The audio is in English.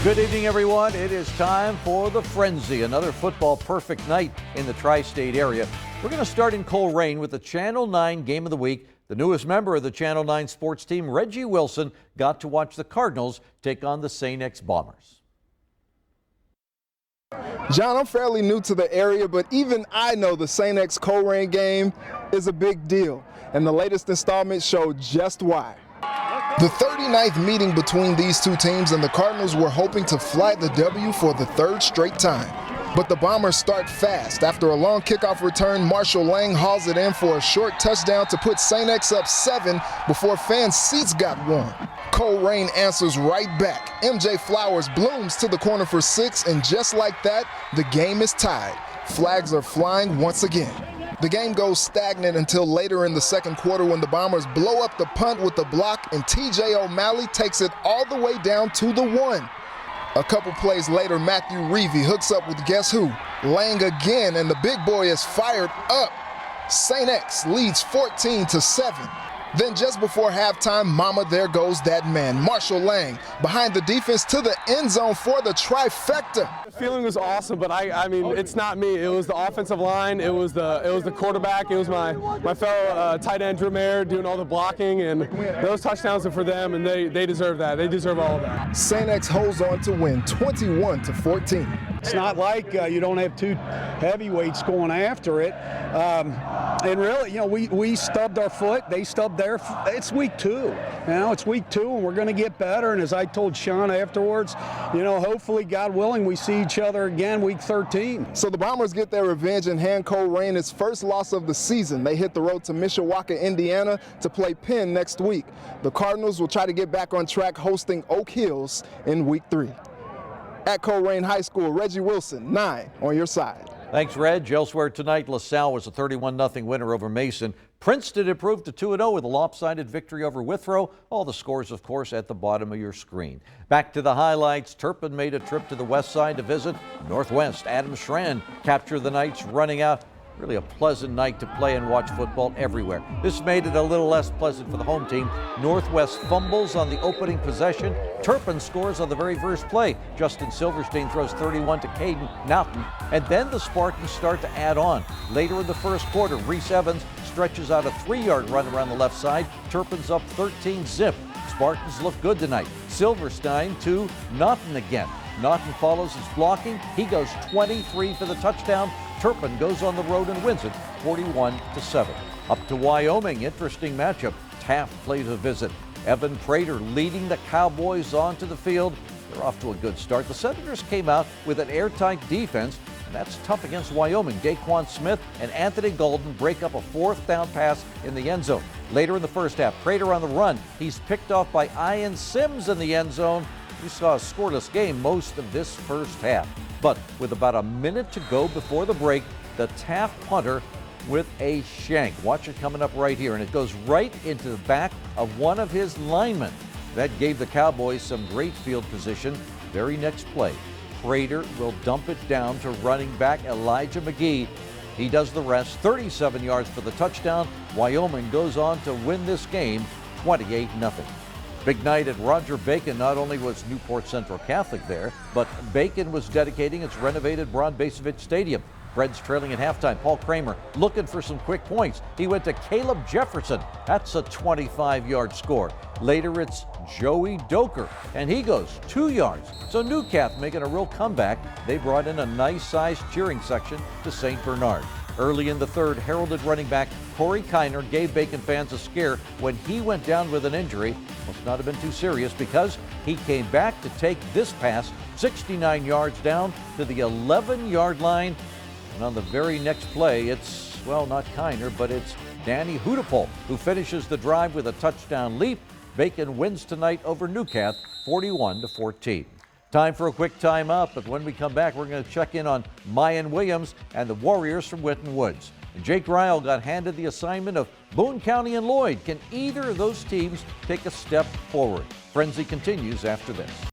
Good evening, everyone. It is time for the Frenzy, another football perfect night in the tri-state area. We're going to start in Coleraine with the Channel 9 Game of the Week. The newest member of the Channel 9 sports team, Reggie Wilson, got to watch the Cardinals take on the St. X Bombers. John, I'm fairly new to the area, but even I know the St. X Coleraine game is a big deal, and the latest installment showed just why. The 39th meeting between these two teams, and the Cardinals were hoping to flag the W for the third straight time. But the Bombers start fast. After a long kickoff return, Marshall Lang hauls it in for a short touchdown to put St. X up 7 before fans' seats got warm. Coleraine answers right back. MJ Flowers blooms to the corner for 6, and just like that, the game is tied. Flags are flying once again. The game goes stagnant until later in the second quarter when the Bombers blow up the punt with the block and TJ O'Malley takes it all the way down to the 1. A couple plays later, Matthew Reevy hooks up with guess who? Lang again, and the big boy is fired up. St. X leads 14-7. Then just before halftime, mama, there goes that man, Marshall Lang, behind the defense to the end zone for the trifecta. The feeling was awesome, but I mean, it's not me. It was the offensive line. It was the quarterback. It was my fellow tight end Drew Mayer doing all the blocking, and those touchdowns are for them, and they deserve that. They deserve all of that. St. X holds on to win 21-14. It's not like you don't have two heavyweights going after it. And really, you know, we stubbed our foot. They stubbed their foot. It's week 2. You know, it's week 2, and we're going to get better. And as I told Sean afterwards, you know, hopefully, God willing, we see each other again week 13. So the Bombers get their revenge and hand Coleraine its first loss of the season. They hit the road to Mishawaka, Indiana to play Penn next week. The Cardinals will try to get back on track hosting Oak Hills in week 3. At Coleraine High School, Reggie Wilson, 9 on your side. Thanks, Reg. Elsewhere tonight, LaSalle was a 31-0 winner over Mason. Princeton improved to 2-0 with a lopsided victory over Withrow. All the scores, of course, at the bottom of your screen. Back to the highlights. Turpin made a trip to the west side to visit Northwest. Adam Schran captured the Knights running out. Really a pleasant night to play and watch football everywhere. This made it a little less pleasant for the home team. Northwest fumbles on the opening possession. Turpin scores on the very first play. Justin Silverstein throws 31 to Caden Naughton. And then the Spartans start to add on. Later in the first quarter, Reese Evans stretches out a 3-yard run around the left side. Turpin's up 13-zip. Spartans look good tonight. Silverstein to Naughton again. Naughton follows his blocking. He goes 23 for the touchdown. Turpin goes on the road and wins it 41-7. Up to Wyoming, interesting matchup. Taft plays a visit. Evan Prater leading the Cowboys onto the field. They're off to a good start. The Senators came out with an airtight defense, and that's tough against Wyoming. Daquan Smith and Anthony Golden break up a 4th down pass in the end zone. Later in the first half, Prater on the run. He's picked off by Ian Sims in the end zone. We saw a scoreless game most of this first half. But with about a minute to go before the break, the Taft punter with a shank. Watch it coming up right here, and it goes right into the back of one of his linemen. That gave the Cowboys some great field position. Very next play, Prater will dump it down to running back Elijah McGee. He does the rest, 37 yards for the touchdown. Wyoming goes on to win this game 28-0. Big night at Roger Bacon. Not only was Newport Central Catholic there, but Bacon was dedicating its renovated Braun Basevich Stadium. Reds trailing at halftime. Paul Kramer looking for some quick points. He went to Caleb Jefferson. That's a 25-yard score. Later it's Joey Doker, and he goes 2 yards. So Newcath making a real comeback. They brought in a nice-sized cheering section to St. Bernard. Early in the third, heralded running back Corey Kiner gave Bacon fans a scare when he went down with an injury. Must not have been too serious because he came back to take this pass 69 yards down to the 11-yard line. And on the very next play, it's, well, not Kiner, but it's Danny Hudapol who finishes the drive with a touchdown leap. Bacon wins tonight over Newcath 41-14. Time for a quick timeout, but when we come back, we're going to check in on Mayan Williams and the Warriors from Winton Woods. And Jake Ryle got handed the assignment of Boone County and Lloyd. Can either of those teams take a step forward? Frenzy continues after this.